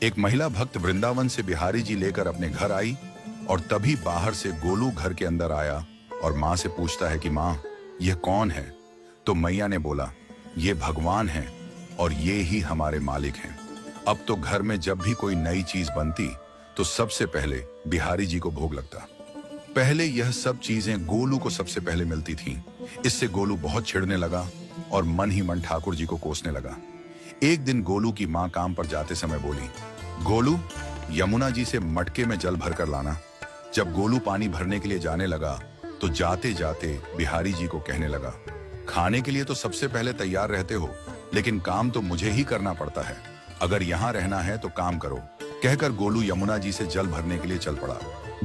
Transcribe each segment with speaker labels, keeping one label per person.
Speaker 1: एक महिला भक्त वृंदावन से बिहारी जी लेकर अपने घर आई और तभी बाहर से गोलू घर के अंदर आया और माँ से पूछता है कि माँ, यह कौन है? तो मैया ने बोला, ये भगवान हैं और ये ही हमारे मालिक हैं। अब तो घर में जब भी कोई नई चीज बनती तो सबसे पहले बिहारी जी को भोग लगता। पहले यह सब चीजें गोलू को सबसे पहले मिलती थीं। इससे गोलू बहुत चिढ़ने लगा और मन ही मन ठाकुर जी को कोसने लगा। एक दिन गोलू की माँ काम पर जाते समय बोली, गोलू, यमुना जी से मटके में जल भर कर लाना। जब गोलू पानी भरने के लिए जाने लगा तो जाते जाते बिहारी जी को कहने लगा, खाने के लिए तो सबसे पहले तैयार रहते हो, लेकिन काम तो मुझे ही करना पड़ता है। अगर यहाँ रहना है तो काम करो। कहकर गोलू यमुना जी से जल भरने के लिए चल पड़ा।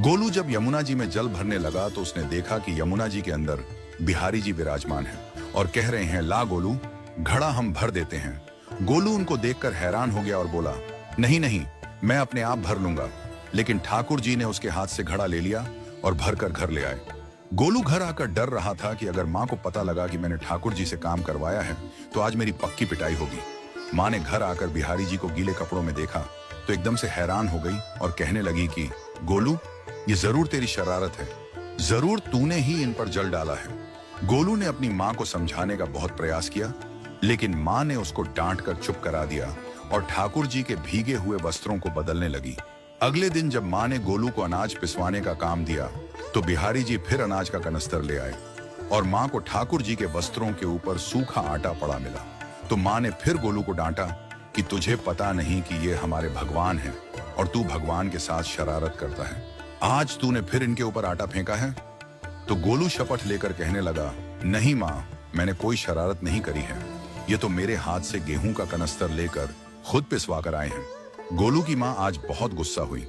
Speaker 1: गोलू जब यमुना जी में जल भरने लगा तो उसने देखा कि यमुना जी के अंदर बिहारी जी विराजमान हैं और कह रहे हैं, ला गोलू, घड़ा हम भर देते हैं। गोलू उनको देखकर हैरान हो गया और बोला, नहीं नहीं, मैं अपने आप भर लूंगा। लेकिन ठाकुर जी ने उसके हाथ से घड़ा ले लिया और भरकर घर ले आए। गोलू घर आकर डर रहा था कि अगर माँ को पता लगा कि मैंने ठाकुर जी से काम करवाया है तो आज मेरी पक्की पिटाई होगी। माँ ने घर आकर बिहारी जी को गीले कपड़ों में देखा तो एकदम से हैरान हो गई और कहने लगी कि गोलू, ये जरूर तेरी शरारत है, जरूर तूने ही इन पर जल डाला है। गोलू ने अपनी माँ को समझाने का बहुत प्रयास किया, लेकिन माँ ने उसको डांट कर चुप करा दिया और ठाकुर जी के भीगे हुए वस्त्रों को बदलने लगी। अगले दिन जब माँ ने गोलू को अनाज पिसवाने का काम दिया तो बिहारी जी फिर अनाज का कनस्तर ले आए और माँ को ठाकुर जी के वस्त्रों के ऊपर सूखा आटा पड़ा मिला। तो माँ ने फिर गोलू को डांटा कि तुझे पता नहीं कि ये हमारे भगवान हैं और तू भगवान के साथ शरारत करता है। आज तूने फिर इनके ऊपर आटा फेंका है। तो गोलू शपथ लेकर कहने लगा, नहीं माँ, मैंने कोई शरारत नहीं करी है। ये तो मेरे हाथ से गेहूं का कनस्तर लेकर खुद पिसवा कर आए हैं। गोलू की माँ आज बहुत गुस्सा हुई।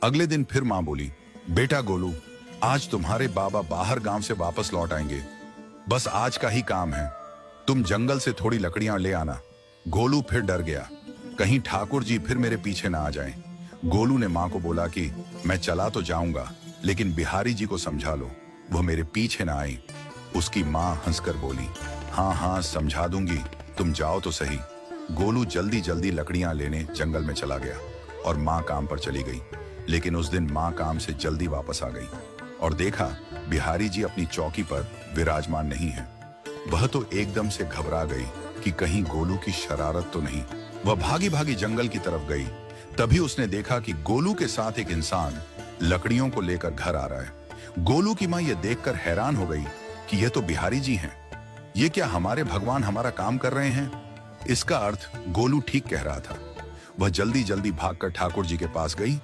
Speaker 1: अगले दिन फिर माँ बोली, बेटा गोलू, आज तुम्हारे बाबा बाहर गांव से वापस लौट आएंगे। बस आज का ही काम है, तुम जंगल से थोड़ी लकड़ियां ले आना। गोलू फिर डर गया, कहीं ठाकुर जी फिर मेरे पीछे ना आ जाएं। गोलू ने माँ को बोला कि मैं चला तो जाऊंगा, लेकिन बिहारी जी को समझा लो, वो मेरे पीछे ना आए। उसकी माँ हंसकर बोली, हाँ हाँ समझा दूंगी, तुम जाओ तो सही। गोलू जल्दी जल्दी लकड़ियां लेने जंगल में चला गया और माँ काम पर चली गई। लेकिन उस दिन माँ काम से जल्दी वापस आ गई और देखा बिहारी जी अपनी चौकी पर विराजमान नहीं है। वह तो एकदम से घबरा गई कि कहीं गोलू की शरारत तो नहीं। वह भागी भागी जंगल की तरफ गई। तभी उसने देखा कि गोलू के साथ एक इंसान लकड़ियों को लेकर घर आ रहा है। गोलू की माँ यह देखकर हैरान हो गई कि यह तो बिहारी जी हैं। ये क्या हमारे भगवान हमारा काम कर रहे हैं? इसका अर्थ गोलू ठीक कह रहा था। वह जल्दी जल्दी भागकर ठाकुर जी के पास गई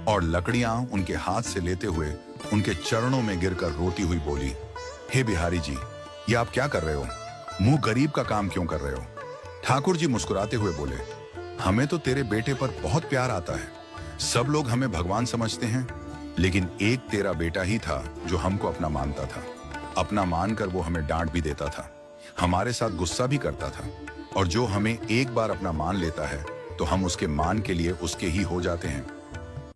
Speaker 1: और लकड़ियां उनके हाथ से लेते हुए उनके चरणों में गिरकर रोती हुई बोली, हे बिहारी जी, ये आप क्या कर रहे हो? मुंह गरीब का काम क्यों कर रहे हो? ठाकुर जी मुस्कुराते हुए बोले, हमें तो तेरे बेटे पर बहुत प्यार आता है। सब लोग हमें भगवान समझते हैं, लेकिन एक तेरा बेटा ही था जो हमको अपना मानता था। अपना मानकर वो हमें डांट भी देता था, हमारे साथ गुस्सा भी करता था, और जो हमें एक बार अपना मान लेता है तो हम उसके मान के लिए उसके ही हो जाते हैं।